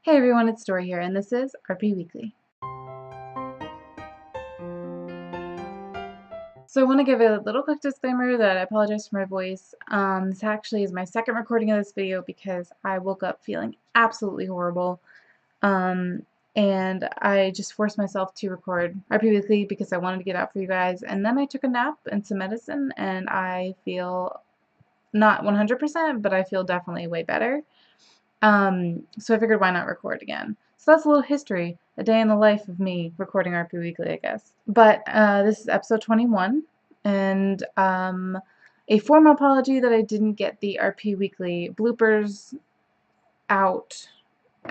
Hey everyone, it's Stori here, and this is RP Weekly. So I want to give a little quick disclaimer that I apologize for my voice. This actually is my second recording of this video because I woke up feeling absolutely horrible. Um, and I just forced myself to record RP Weekly because I wanted to get out for you guys. And then I took a nap and some medicine, and I feel not 100%, but I feel definitely way better. So I figured why not record again. So that's a little history, a day in the life of me recording RP Weekly, I guess. But this is episode 21, and a formal apology that I didn't get the RP Weekly bloopers out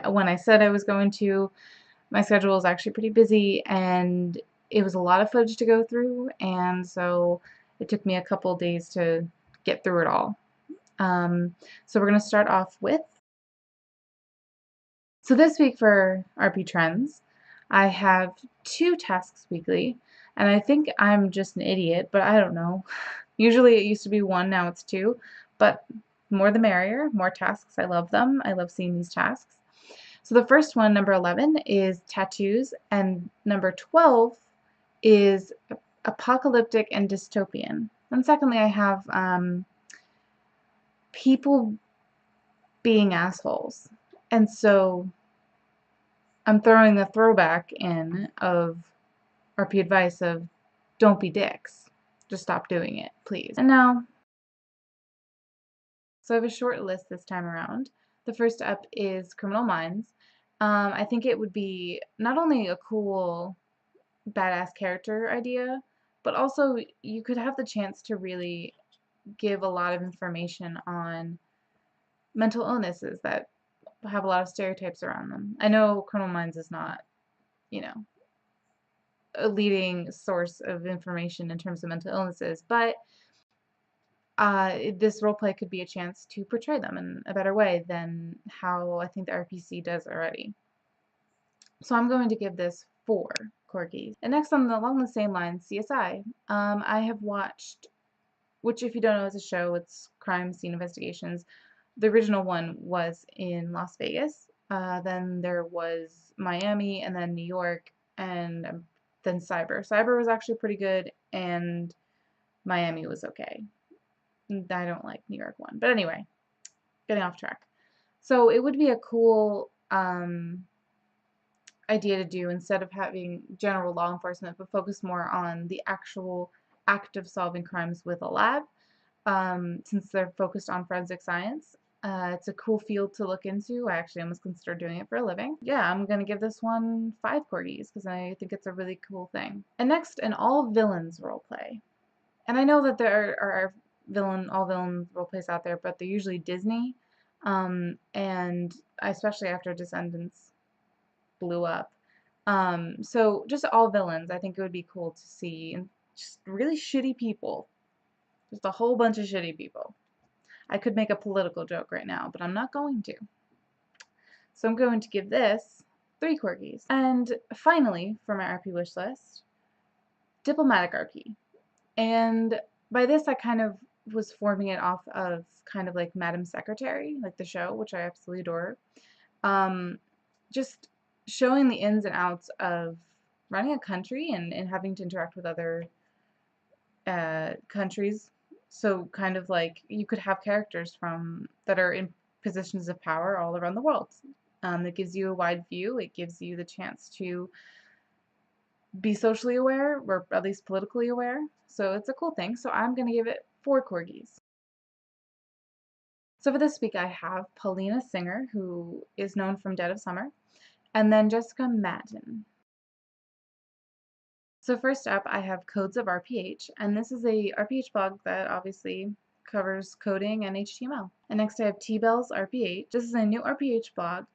when I said I was going to. My schedule is actually pretty busy, and it was a lot of footage to go through, and so it took me a couple days to get through it all. So we're going to start off with So this week for RP Trends, I have 2 tasks weekly, and I think I'm just an idiot, but I don't know. Usually it used to be 1, now it's 2, but more the merrier, more tasks. I love them. I love seeing these tasks. So the first one, number 11, is tattoos, and number 12 is apocalyptic and dystopian. And secondly, I have people being assholes. And so I'm throwing a throwback in of RP advice of don't be dicks. Just stop doing it, please. And now, so I have a short list this time around. The first up is Criminal Minds. I think it would be not only a cool badass character idea, but also you could have the chance to really give a lot of information on mental illnesses that have a lot of stereotypes around them. I know Criminal Minds is not, you know, a leading source of information in terms of mental illnesses, but this roleplay could be a chance to portray them in a better way than how I think the RPC does already. So I'm going to give this 4 corgis. And next, along the same lines, CSI. I have watched, which if you don't know is a show, it's crime scene investigations. The original one was in Las Vegas. Then there was Miami, and then New York, and then Cyber. Cyber was actually pretty good, and Miami was okay. I don't like New York one. But anyway, getting off track. So it would be a cool idea to do instead of having general law enforcement, but focus more on the actual act of solving crimes with a lab, since they're focused on forensic science. It's a cool field to look into. I actually almost consider doing it for a living. Yeah, I'm going to give this one 5 corgis because I think it's a really cool thing. And next, an all villains roleplay. And I know that there are all villain roleplays out there, but they're usually Disney, and especially after Descendants blew up. So just all villains, I think it would be cool to see, and just really shitty people, just a whole bunch of shitty people. I could make a political joke right now, but I'm not going to. So I'm going to give this 3 corgis. And finally, for my RP wish list, diplomatic RP. And by this, I kind of was forming it off of kind of like Madam Secretary, like the show, which I absolutely adore. Just showing the ins and outs of running a country and having to interact with other countries. So kind of like you could have characters that are in positions of power all around the world. It gives you a wide view. It gives you the chance to be socially aware, or at least politically aware. So it's a cool thing. So I'm going to give it 4 corgis. So for this week I have Paulina Singer, who is known from Dead of Summer, and then Jessica Madden. So first up I have Codes of RPH, and this is a RPH blog that obviously covers coding and HTML. And next I have T-Bells RPH. This is a new RPH blog.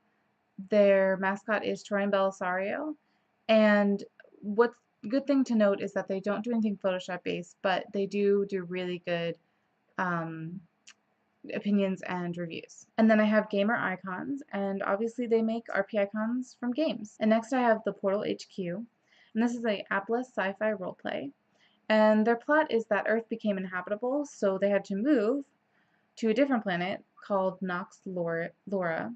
Their mascot is Troy Belisario, and what's good thing to note is that they don't do anything Photoshop based, but they do really good opinions and reviews. And then I have Gamer Icons, and obviously they make RP icons from games. And next I have the Portal HQ, and this is a appless sci-fi roleplay. And their plot is that Earth became inhabitable, so they had to move to a different planet called Nox Laura,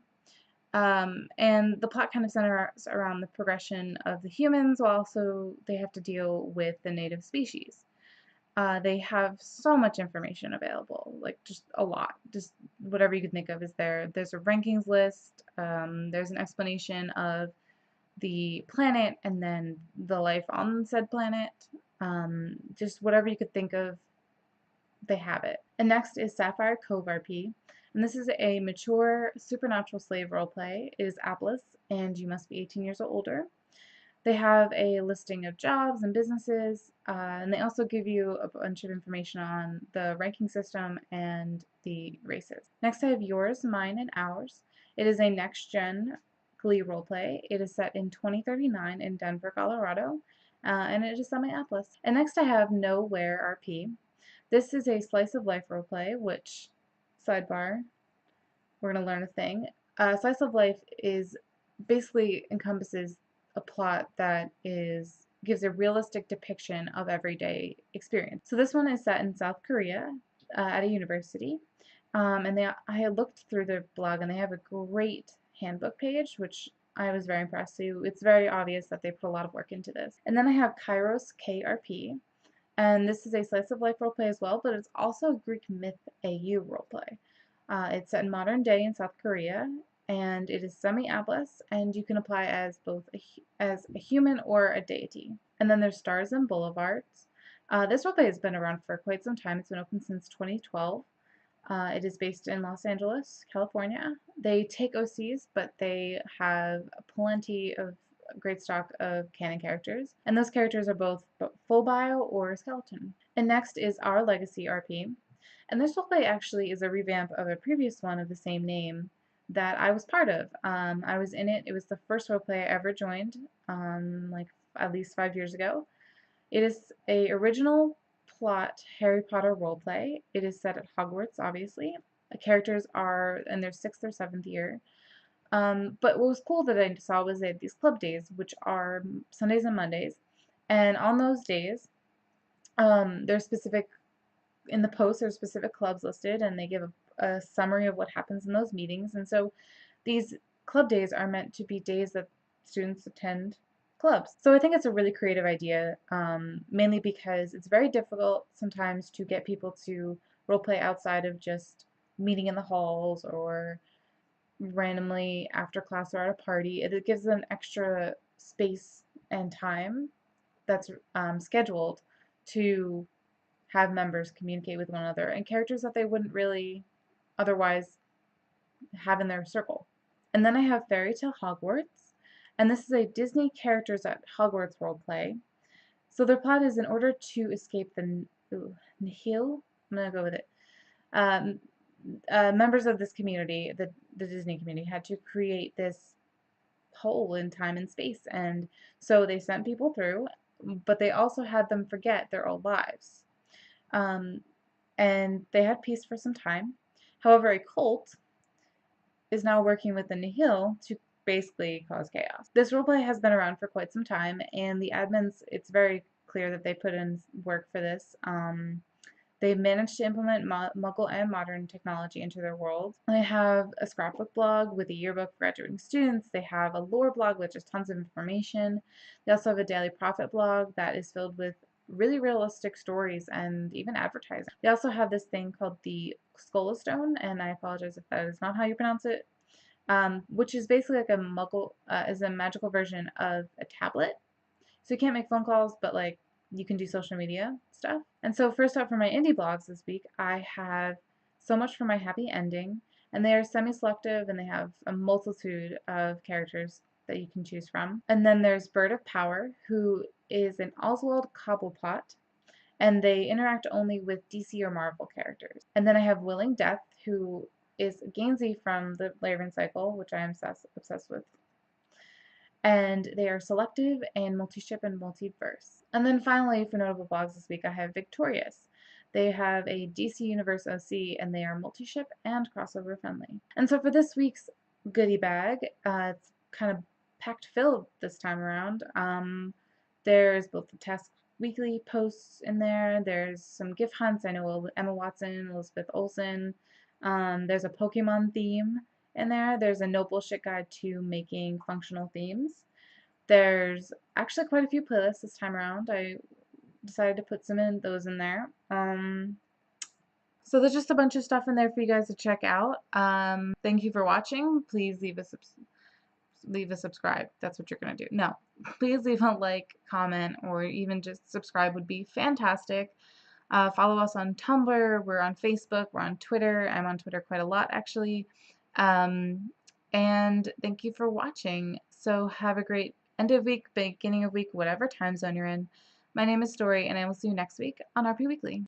And the plot kind of centers around the progression of the humans, while also they have to deal with the native species. They have so much information available, like just a lot. Just whatever you can think of is there. There's a rankings list, there's an explanation of the planet and then the life on said planet. Just whatever you could think of, they have it. And next is Sapphire Cove RP. And this is a mature supernatural slave roleplay. It is appless, and you must be 18 years or older. They have a listing of jobs and businesses, and they also give you a bunch of information on the ranking system and the races. Next I have Yours, Mine, and Ours. It is a next-gen Glee roleplay. It is set in 2039 in Denver, Colorado, and it is semi-appless. And next I have Nowhere RP. This is a slice of life roleplay, which, sidebar, we're going to learn a thing. Slice of life is basically encompasses a plot that gives a realistic depiction of everyday experience. So this one is set in South Korea at a university, and I had looked through their blog, and they have a great handbook page, which I was very impressed with. It's very obvious that they put a lot of work into this. And then I have Kairos KRP, and this is a slice of life roleplay as well, but it's also a Greek myth AU roleplay. It's set in modern day in South Korea, and it is semi-appless, and you can apply as both as a human or a deity. And then there's Stars and Boulevards. This roleplay has been around for quite some time. It's been open since 2012. It is based in Los Angeles, California. They take OCs, but they have plenty of great stock of canon characters, and those characters are both full bio or skeleton. And next is Our Legacy RP. And this roleplay actually is a revamp of a previous one of the same name that I was part of. I was in it. It was the first roleplay I ever joined, like at least 5 years ago. It is a original plot Harry Potter roleplay. It is set at Hogwarts, obviously. The characters are in their 6th or 7th year. But what was cool that I saw was they had these club days, which are Sundays and Mondays. And on those days, there's specific in the post, there's specific clubs listed, and they give a summary of what happens in those meetings. And so these club days are meant to be days that students attend clubs. So I think it's a really creative idea, mainly because it's very difficult sometimes to get people to roleplay outside of just meeting in the halls or randomly after class or at a party. It gives them extra space and time that's scheduled to have members communicate with one another and characters that they wouldn't really otherwise have in their circle. And then I have Fairy Tale Hogwarts, and this is a Disney characters at Hogwarts roleplay. So their plot is in order to escape the Nihil, I'm gonna go with it. Members of this community, the Disney community, had to create this hole in time and space, and so they sent people through, but they also had them forget their old lives. And they had peace for some time. However, a cult is now working with the Nihil to basically cause chaos. This roleplay has been around for quite some time, and the admins, it's very clear that they put in work for this. They've managed to implement Muggle and modern technology into their world. They have a scrapbook blog with a yearbook for graduating students. They have a lore blog with just tons of information. They also have a daily profit blog that is filled with really realistic stories and even advertising. They also have this thing called the Stone, and I apologize if that is not how you pronounce it, which is basically like a Muggle, is a magical version of a tablet. So you can't make phone calls, but like you can do social media stuff. And so first up for my indie blogs this week, I have So Much for My Happy Ending, and they are semi-selective and they have a multitude of characters that you can choose from. And then there's Bird of Power, who is an Oswald Cobblepot, and they interact only with DC or Marvel characters. And then I have Willing Death, who is Gainsey from the Layering Cycle, which I am obsessed with. And they are selective and multi-ship and multiverse. And then finally, for notable blogs this week, I have Victorious. They have a DC Universe OC, and they are multi-ship and crossover friendly. And so for this week's goodie bag, it's kind of packed filled this time around. There's both the Task Weekly posts in there. There's some gift hunts. I know Emma Watson, Elizabeth Olsen. There's a Pokemon theme in there. There's a no bullshit guide to making functional themes. There's actually quite a few playlists this time around. I decided to put those in there. So there's just a bunch of stuff in there for you guys to check out. Thank you for watching. Please leave a subscribe. That's what you're gonna do. No, please leave a like, comment, or even just subscribe would be fantastic. Follow us on Tumblr. We're on Facebook. We're on Twitter. I'm on Twitter quite a lot, actually. And thank you for watching. So have a great end of week, beginning of week, whatever time zone you're in. My name is Stori, and I will see you next week on RP Weekly.